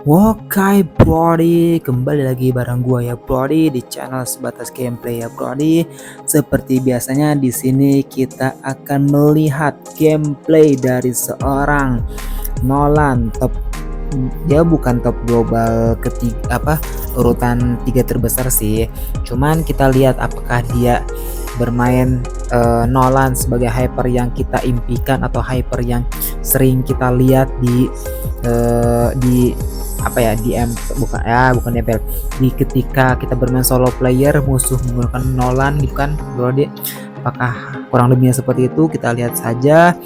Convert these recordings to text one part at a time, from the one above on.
Oke Brody, kembali lagi bareng gua ya Brody di channel Sebatas Gameplay ya Brody. Seperti biasanya di sini kita akan melihat gameplay dari seorang Nolan top. Dia bukan top global ketiga urutan 3 terbesar sih. Cuman kita lihat apakah dia bermain Nolan sebagai hyper yang kita impikan atau hyper yang sering kita lihat di bukan MPL, di ketika kita bermain solo player musuh menggunakan Nolan gitu kan Brody. Apakah kurang lebihnya seperti itu? Kita lihat saja.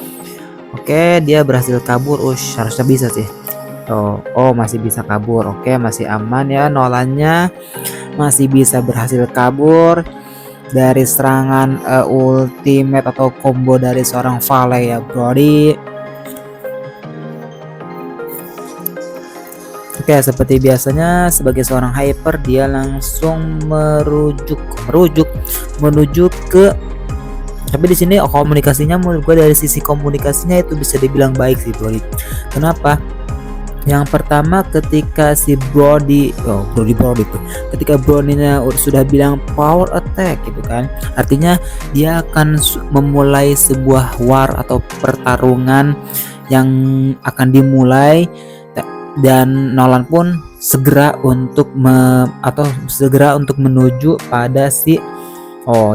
Oke, dia berhasil kabur. Harusnya bisa sih. Masih bisa kabur. Oke, masih aman ya. Nolannya masih bisa berhasil kabur dari serangan ultimate atau combo dari seorang Vale ya Brody. Oke, seperti biasanya sebagai seorang hyper dia langsung menuju ke, tapi di sini komunikasinya menurut gue dari sisi komunikasinya itu bisa dibilang baik sih Brody. Kenapa? Yang pertama ketika si Brody ketika Brody-nya sudah bilang power attack gitu kan, artinya dia akan memulai sebuah war atau pertarungan yang akan dimulai, dan Nolan pun segera untuk menuju pada si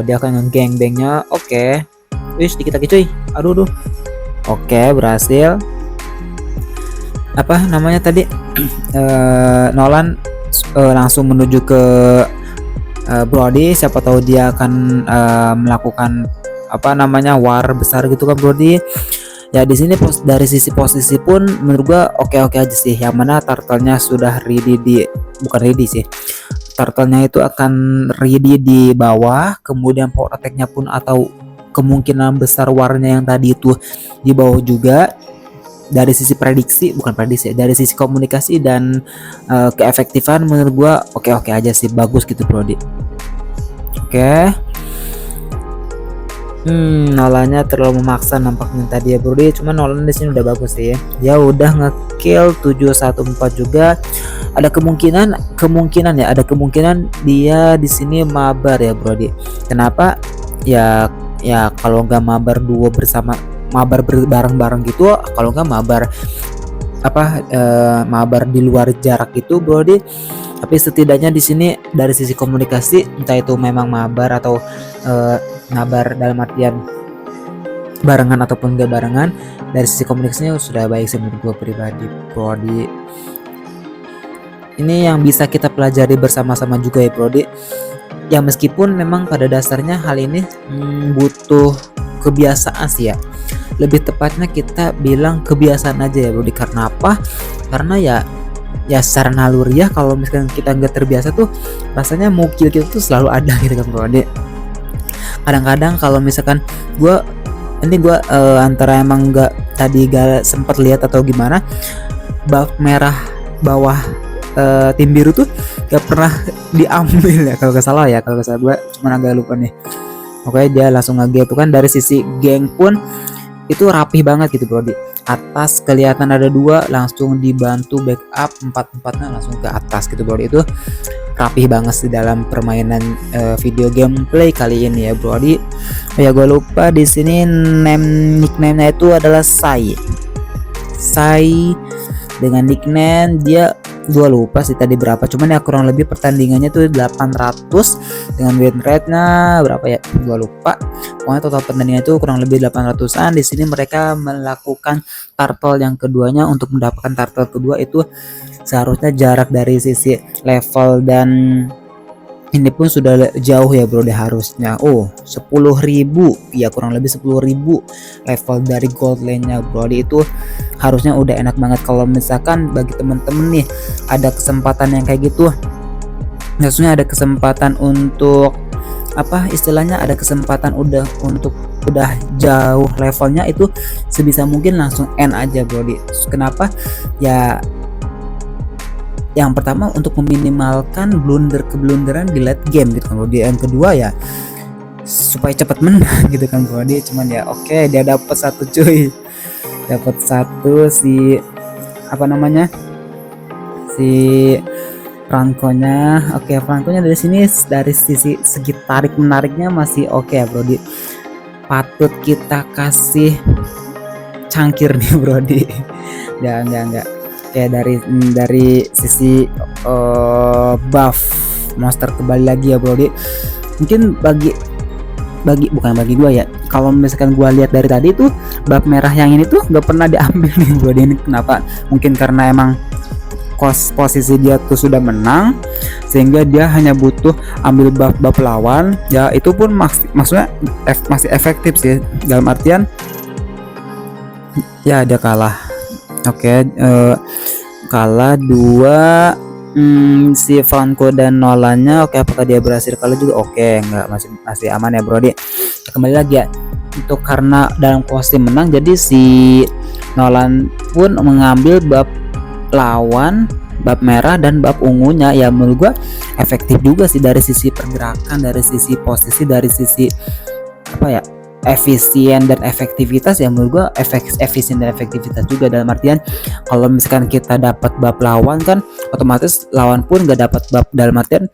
dia akan nge-gangbangnya. Oke, dikit lagi cuy. Aduh. Oke, berhasil. Apa namanya tadi? Nolan langsung menuju ke Brody. Siapa tahu dia akan melakukan war besar gitu kan Brody. Ya di sini dari sisi posisi pun menurut gua oke aja sih. Yang mana turtle-nya sudah turtle-nya itu akan ready di bawah, kemudian power attack-nya pun atau kemungkinan besar warnya yang tadi itu di bawah juga. Dari sisi dari sisi komunikasi dan keefektifan menurut gua oke aja sih, bagus gitu Brody. Oke. Nolannya terlalu memaksa nampaknya tadi ya Brody, cuman Nolan di sini udah bagus sih. Dia udah ngekill 714 juga. Ada kemungkinan dia di sini mabar ya Brody. Kenapa? Ya kalau nggak mabar duo mabar bareng-bareng gitu, kalau nggak mabar di luar jarak gitu Brody. Tapi setidaknya di sini dari sisi komunikasi, entah itu memang mabar atau ngabar dalam artian barengan ataupun gak barengan, dari sisi komunikasinya sudah baik sih menurut gue pribadi Brody. Ini yang bisa kita pelajari bersama-sama juga ya Brody. Ya meskipun memang pada dasarnya hal ini butuh kebiasaan sih ya. Lebih tepatnya kita bilang kebiasaan aja ya Brody. Karena apa? Karena ya secara naluriah kalau misalkan kita nggak terbiasa tuh rasanya mukil kita tuh selalu ada gitu kan Brody. Kadang-kadang kalau misalkan gue antara emang gak sempat lihat atau gimana, buff merah bawah tim biru tuh gak pernah diambil ya kalau gak salah gue cuma agak lupa nih. Oke, dia langsung nge-gate tuh kan. Dari sisi geng pun itu rapih banget gitu Brody. Atas kelihatan ada 2, langsung dibantu backup 4-4-nya langsung ke atas gitu Brody. Itu rapih banget sih dalam permainan video gameplay kali ini ya Brody. Ya gue lupa di sini nickname-nya itu adalah Sai dengan nickname dia, gue lupa sih tadi berapa, cuman ya kurang lebih pertandingannya tuh 800 dengan win rate-nya berapa ya, gue lupa. Pokoknya total pertandingan itu kurang lebih 800-an. Di sini mereka melakukan turtle yang keduanya. Untuk mendapatkan turtle kedua itu seharusnya jarak dari sisi level dan ini pun sudah jauh ya Bro, harusnya 10.000 ya, kurang lebih 10.000 level dari gold lane-nya Bro. Itu harusnya udah enak banget. Kalau misalkan bagi temen-temen nih ada kesempatan yang kayak gitu, maksudnya ada kesempatan untuk ada kesempatan udah jauh levelnya, itu sebisa mungkin langsung end aja Bro. Kenapa? Ya yang pertama untuk meminimalkan keblunderan di late game gitu kan. Yang kedua ya supaya cepat menang gitu kan Bro. Cuman ya oke, dia dapat satu cuy. Dapat satu si si Franco-nya. Oke, Franco-nya dari sini dari sisi segi tarik menariknya masih oke ya Brody. Patut kita kasih cangkir nih Brody. Enggak. Oke, dari sisi buff monster kembali lagi ya Brody. Mungkin bukan bagi gua ya. Kalau misalkan gua lihat dari tadi tuh buff merah yang ini tuh nggak pernah diambil nih Brody. Ini kenapa? Mungkin karena emang posisi dia tuh sudah menang sehingga dia hanya butuh ambil buff lawan ya, itu pun maksudnya masih efektif sih, dalam artian ya dia kalah. Oke, kalah 2 si Franco dan Nolannya. Oke, apakah dia berhasil kalah juga? Oke, enggak, masih aman ya Brody. Kembali lagi ya, untuk karena dalam posisi menang jadi si Nolan pun mengambil buff lawan, bab merah dan bab ungunya. Ya menurut gua efektif juga sih dari sisi pergerakan, dari sisi posisi, dari sisi apa ya, efisien dan efektivitas. Ya menurut gua efisien dan efektivitas juga, dalam artian kalau misalkan kita dapat bab lawan kan otomatis lawan pun gak dapat bab, dalam artian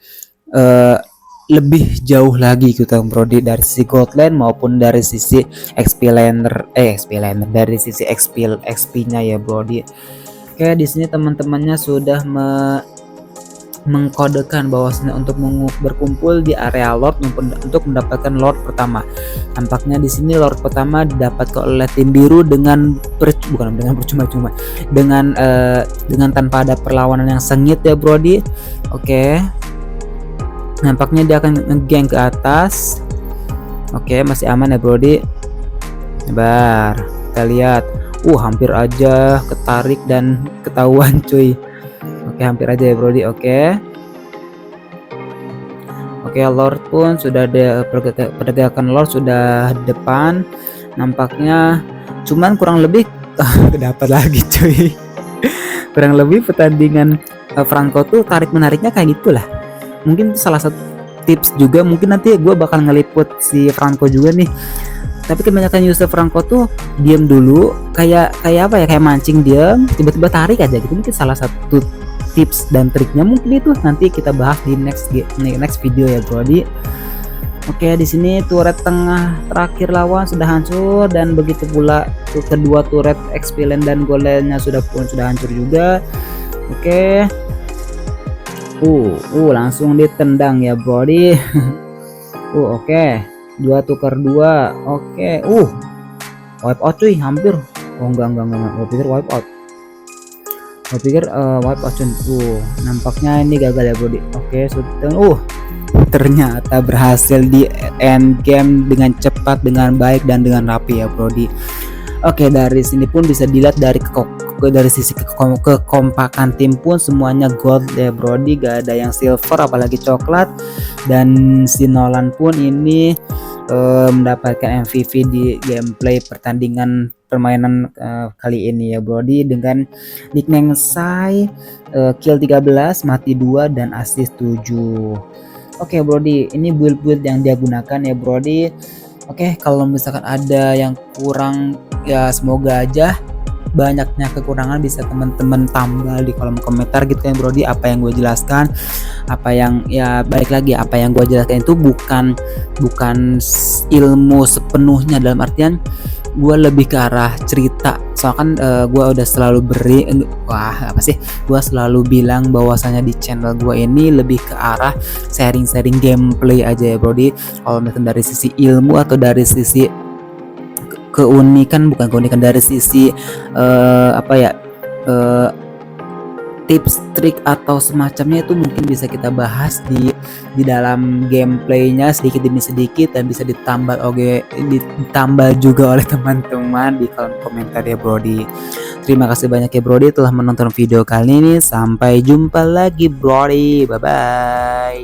lebih jauh lagi gitu Brody, dari sisi gold lane maupun dari sisi XP laner dari sisi XP nya ya Brody. Oke, di sini teman-temannya sudah mengkodekan bahwasanya untuk berkumpul di area Lord untuk mendapatkan Lord pertama. Tampaknya di sini Lord pertama didapatkan oleh tim biru dengan percuma-cuma, dengan tanpa ada perlawanan yang sengit ya Brody. Oke. Nampaknya dia akan nge-gank ke atas. Oke, masih aman ya Brody. Sabar, kita lihat. Hampir aja ketarik dan ketahuan cuy. Oke, hampir aja ya Brody. Oke, Lord pun sudah ada, pergerakan Lord sudah di depan nampaknya, cuman kurang lebih dapat lagi cuy. Kurang lebih pertandingan Franco tuh tarik menariknya kayak gitulah. Mungkin salah satu tips juga, mungkin nanti gue bakal ngeliput si Franco juga nih. Tapi kebanyakan user Franco tuh diam dulu, kayak apa ya, kayak mancing diam, tiba-tiba tarik aja gitu. Mungkin salah satu tips dan triknya mungkin itu nanti kita bahas di next video ya Brody. Oke, di sini turret tengah terakhir lawan sudah hancur, dan begitu pula kedua turret XP lane dan gold lane-nya sudah hancur juga. Oke. Langsung ditendang ya Brody. Oke. 2 tukar 2. Oke. Wipe out cuy, hampir. Enggak. Gue pikir wipe out. Wipe out cuy. Nampaknya ini gagal ya Brody. Oke, ternyata berhasil di end game dengan cepat, dengan baik dan dengan rapi ya Brody. Oke, dari sini pun bisa dilihat dari sisi kekompakan tim pun semuanya gold ya Brody, gak ada yang silver apalagi coklat. Dan si Nolan pun ini mendapatkan MVP di gameplay permainan kali ini ya Brody, dengan nickname Sai, kill 13, mati 2 dan assist 7. Oke Brody, ini build yang dia gunakan ya Brody. Oke, kalau misalkan ada yang kurang ya semoga aja banyaknya kekurangan bisa teman-teman tambah di kolom komentar gitu kan Brody. Apa yang gue jelaskan, apa yang gue jelaskan itu bukan ilmu sepenuhnya, dalam artian gue lebih ke arah cerita. Soalnya kan gue udah selalu gue selalu bilang bahwasanya di channel gue ini lebih ke arah sharing gameplay aja ya Brody. Kalau misalkan dari sisi ilmu atau dari sisi bukan keunikan dari sisi tips, trik atau semacamnya itu mungkin bisa kita bahas di dalam gameplaynya sedikit demi sedikit, dan bisa ditambah juga oleh teman-teman di kolom komentar ya Brody. Terima kasih banyak ya Brody telah menonton video kali ini. Sampai jumpa lagi Brody, bye bye.